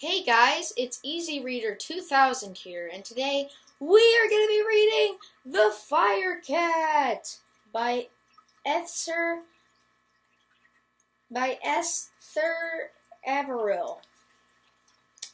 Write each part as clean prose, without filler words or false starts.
Hey guys, it's Easy Reader 2000 here, and today we are going to be reading The Fire Cat by Esther Averill.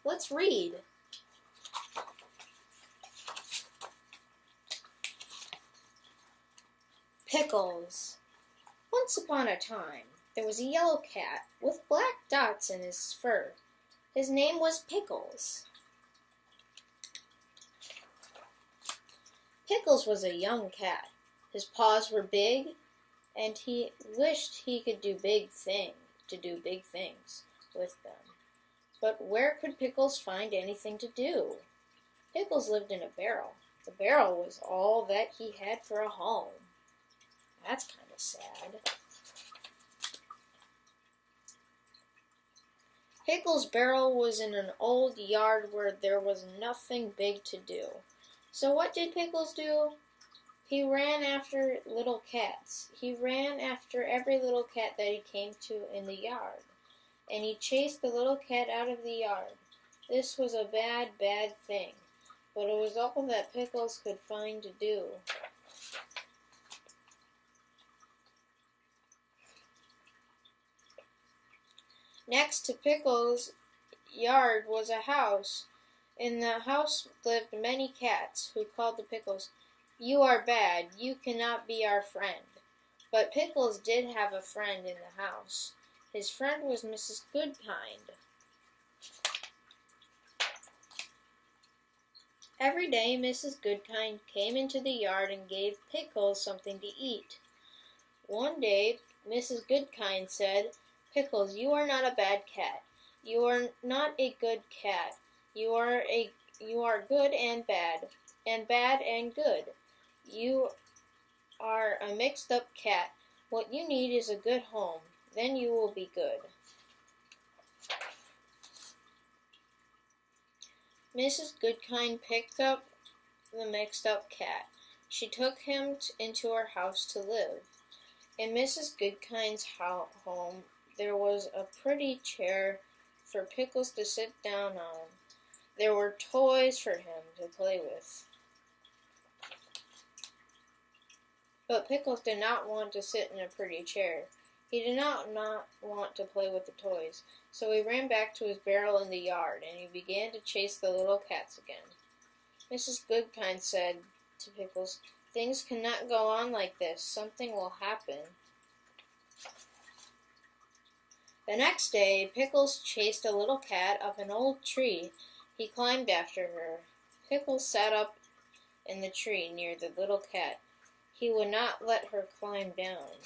Let's read. Pickles. Once upon a time, there was a yellow cat with black dots in his fur. His name was Pickles. Pickles was a young cat. His paws were big, and he wished he could do big things with them. But where could Pickles find anything to do? Pickles lived in a barrel. The barrel was all that he had for a home. That's kind of sad. Pickles' barrel was in an old yard where there was nothing big to do. So what did Pickles do? He ran after little cats. He ran after every little cat that he came to in the yard. And he chased the little cat out of the yard. This was a bad, bad thing. But it was all that Pickles could find to do. Next to Pickles' yard was a house. In the house lived many cats, who called to Pickles, "You are bad. You cannot be our friend." But Pickles did have a friend in the house. His friend was Mrs. Goodkind. Every day Mrs. Goodkind came into the yard and gave Pickles something to eat. One day Mrs. Goodkind said, "Pickles, you are not a bad cat. You are not a good cat. You are good and bad and good. You are a mixed up cat. What you need is a good home. Then you will be good." Mrs. Goodkind picked up the mixed up cat. She took him into her house to live. In Mrs. Goodkind's home, there was a pretty chair for Pickles to sit down on. There were toys for him to play with. But Pickles did not want to sit in a pretty chair. He did not want to play with the toys, so he ran back to his barrel in the yard, and he began to chase the little cats again. Mrs. Goodkind said to Pickles, "Things cannot go on like this. Something will happen." The next day, Pickles chased a little cat up an old tree. He climbed after her. Pickles sat up in the tree near the little cat. He would not let her climb down.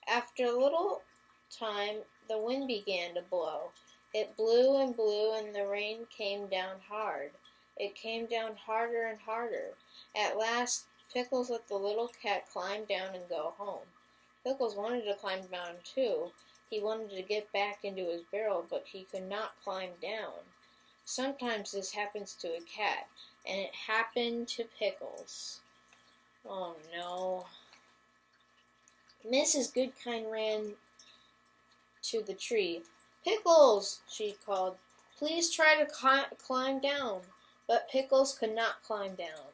After a little time, the wind began to blow. It blew and blew, and the rain came down hard. It came down harder and harder. At last, Pickles let the little cat climb down and go home. Pickles wanted to climb down too. He wanted to get back into his barrel, but he could not climb down. Sometimes this happens to a cat, and it happened to Pickles. Oh no. Mrs. Goodkind ran to the tree. "Pickles," she called, "please try to climb down." But Pickles could not climb down.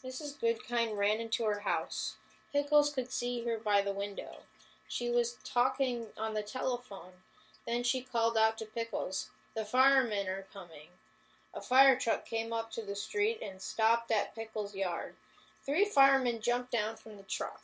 Mrs. Goodkind ran into her house. Pickles could see her by the window. She was talking on the telephone. Then she called out to Pickles, "The firemen are coming." A fire truck came up to the street and stopped at Pickles' yard. 3 firemen jumped down from the truck.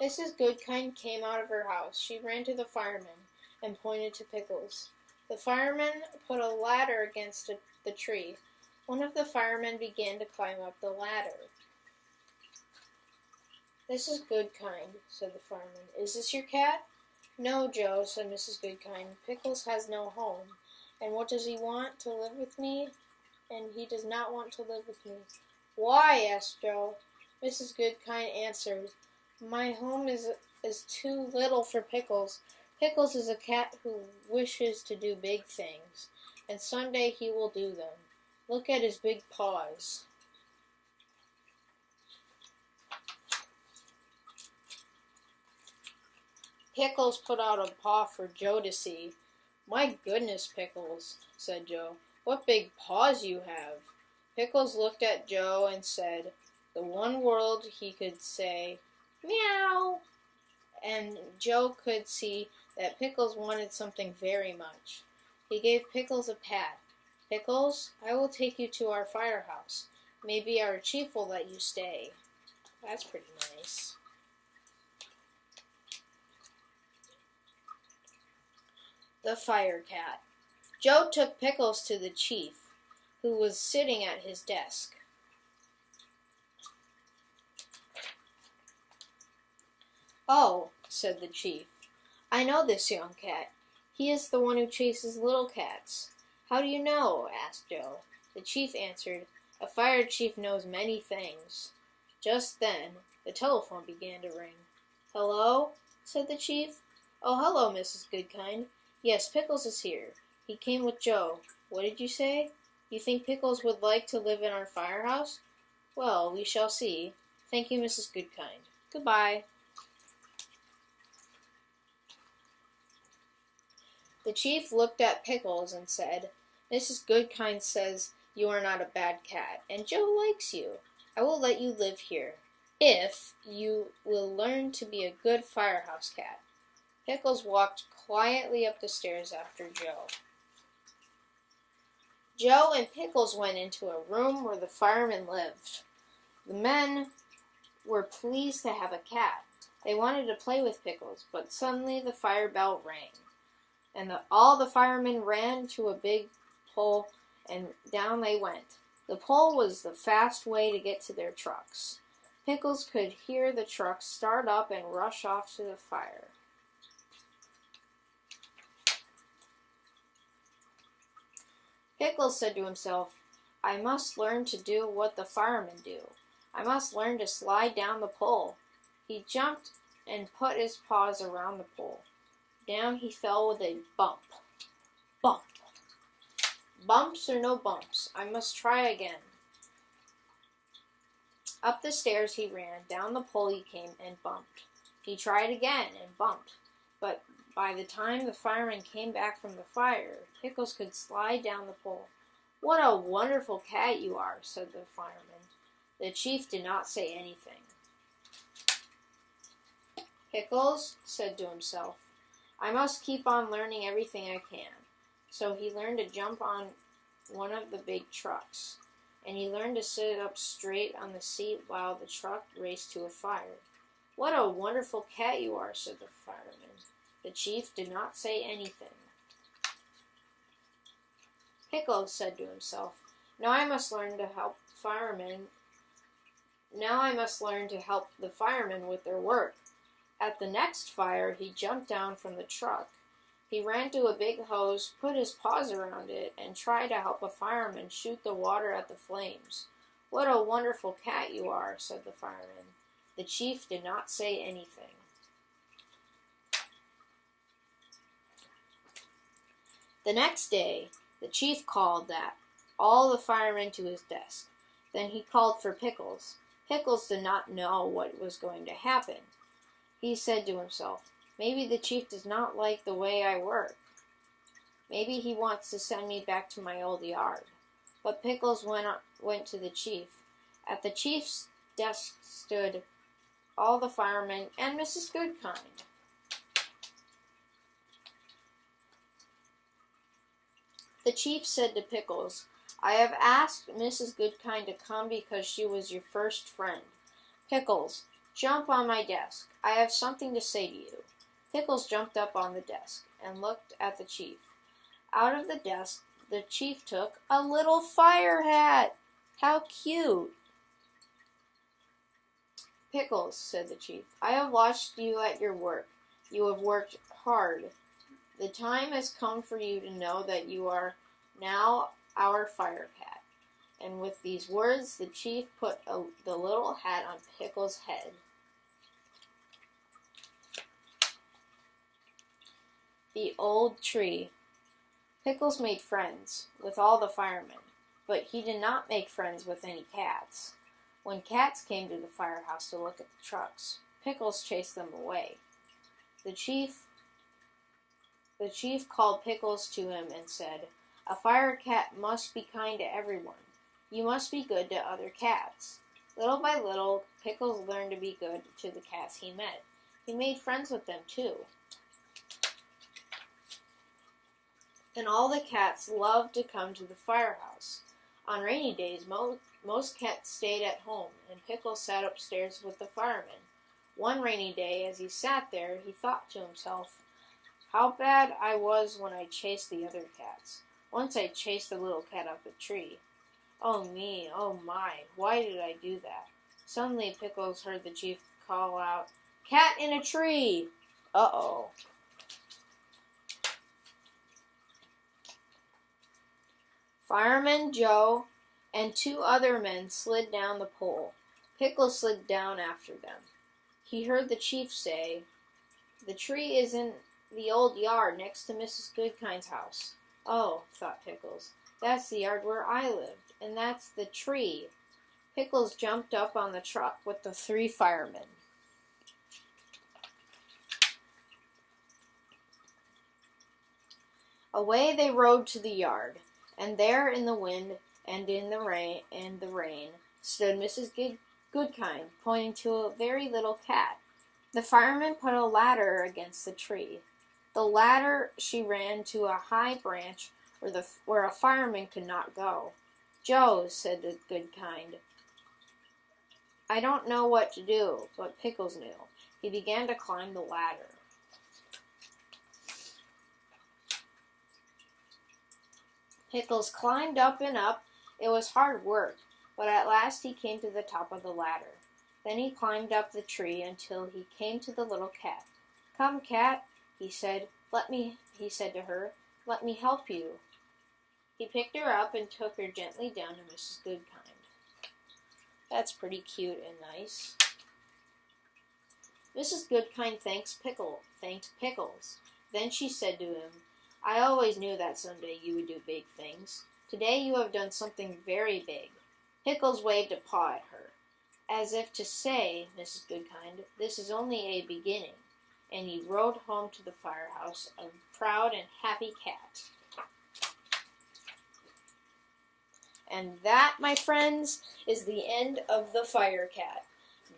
Mrs. Goodkind came out of her house. She ran to the firemen and pointed to Pickles. The firemen put a ladder against the tree. One of the firemen began to climb up the ladder. "This is Goodkind," said the fireman. "Is this your cat?" "No, Joe," said Mrs. Goodkind. "Pickles has no home. And what does he want? To live with me? And he does not want to live with me." "Why?" asked Joe. Mrs. Goodkind answered, "My home is too little for Pickles. Pickles is a cat who wishes to do big things, and someday he will do them. Look at his big paws." Pickles put out a paw for Joe to see. "My goodness, Pickles," said Joe. "What big paws you have." Pickles looked at Joe and said the one word he could say, "Meow." And Joe could see that Pickles wanted something very much. He gave Pickles a pat. "Pickles, I will take you to our firehouse. Maybe our chief will let you stay." That's pretty nice. The Fire Cat. Joe took Pickles to the chief, who was sitting at his desk. "Oh," said the chief, "I know this young cat. He is the one who chases little cats." "How do you know?" asked Joe. The chief answered, "A fire chief knows many things." Just then, the telephone began to ring. "Hello?" said the chief. "Oh, hello, Mrs. Goodkind. Yes, Pickles is here. He came with Joe. What did you say? You think Pickles would like to live in our firehouse? Well, we shall see. Thank you, Mrs. Goodkind. Goodbye." The chief looked at Pickles and said, "Mrs. Goodkind says you are not a bad cat, and Joe likes you. I will let you live here, if you will learn to be a good firehouse cat." Pickles walked quietly up the stairs after Joe. Joe and Pickles went into a room where the firemen lived. The men were pleased to have a cat. They wanted to play with Pickles, but suddenly the fire bell rang, and all the firemen ran to a big pole, and down they went. The pole was the fast way to get to their trucks. Pickles could hear the trucks start up and rush off to the fire. Pickles said to himself, "I must learn to do what the firemen do. I must learn to slide down the pole." He jumped and put his paws around the pole. Down he fell with a bump. Bump. Bumps or no bumps, I must try again. Up the stairs he ran, down the pole he came and bumped. He tried again and bumped, but by the time the firemen came back from the fire, Pickles could slide down the pole. "What a wonderful cat you are," said the fireman. The chief did not say anything. Pickles said to himself, "I must keep on learning everything I can." So he learned to jump on one of the big trucks, and he learned to sit up straight on the seat while the truck raced to a fire. "What a wonderful cat you are," said the fireman. The chief did not say anything. Pickles said to himself, Now I must learn to help the firemen with their work." At the next fire, he jumped down from the truck. He ran to a big hose, put his paws around it, and tried to help a fireman shoot the water at the flames. "What a wonderful cat you are," said the fireman. The chief did not say anything. The next day, the chief called all the firemen to his desk. Then he called for Pickles. Pickles did not know what was going to happen. He said to himself, "Maybe the chief does not like the way I work. Maybe he wants to send me back to my old yard." But Pickles went to the chief. At the chief's desk stood all the firemen and Mrs. Goodkind. The chief said to Pickles, "I have asked Mrs. Goodkind to come because she was your first friend. Pickles, jump on my desk. I have something to say to you." Pickles jumped up on the desk and looked at the chief. Out of the desk, the chief took a little fire hat. How cute! "Pickles," said the chief, "I have watched you at your work. You have worked hard. The time has come for you to know that you are now our fire cat." And with these words, the chief put the little hat on Pickles' head. The old tree. Pickles made friends with all the firemen, but he did not make friends with any cats. When cats came to the firehouse to look at the trucks, Pickles chased them away. The chief called Pickles to him and said, "A fire cat must be kind to everyone. You must be good to other cats." Little by little, Pickles learned to be good to the cats he met. He made friends with them, too. And all the cats loved to come to the firehouse. On rainy days, most cats stayed at home, and Pickles sat upstairs with the firemen. One rainy day, as he sat there, he thought to himself, "How bad I was when I chased the other cats. Once I chased a little cat up a tree. Oh me, oh my, why did I do that?" Suddenly Pickles heard the chief call out, "Cat in a tree!" Uh-oh. Fireman Joe and two other men slid down the pole. Pickles slid down after them. He heard the chief say, "The tree is in the old yard next to Mrs. Goodkind's house." "Oh," thought Pickles, "that's the yard where I lived, and that's the tree." Pickles jumped up on the truck with the three firemen. Away they rode to the yard, and there in the wind and in the rain stood Mrs. Goodkind, pointing to a very little cat. The fireman put a ladder against the tree. The ladder she ran to a high branch where a fireman could not go. "Joe," said the Goodkind, "I don't know what to do," but Pickles knew. He began to climb the ladder. Pickles climbed up and up. It was hard work, but at last he came to the top of the ladder. Then he climbed up the tree until he came to the little cat. "Come, cat," he said to her, "let me help you." He picked her up and took her gently down to Mrs. Goodkind. That's pretty cute and nice. Mrs. Goodkind thanked Pickles. Then she said to him, "I always knew that someday you would do big things. Today you have done something very big." Pickles waved a paw at her, as if to say, "Mrs. Goodkind, this is only a beginning," and he rode home to the firehouse, a proud and happy cat. And that, my friends, is the end of The Fire Cat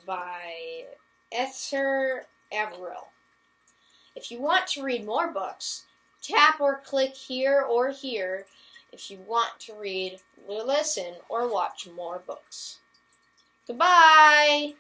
by Esther Averill. If you want to read more books, tap or click here or here if you want to read, listen, or watch more books. Goodbye!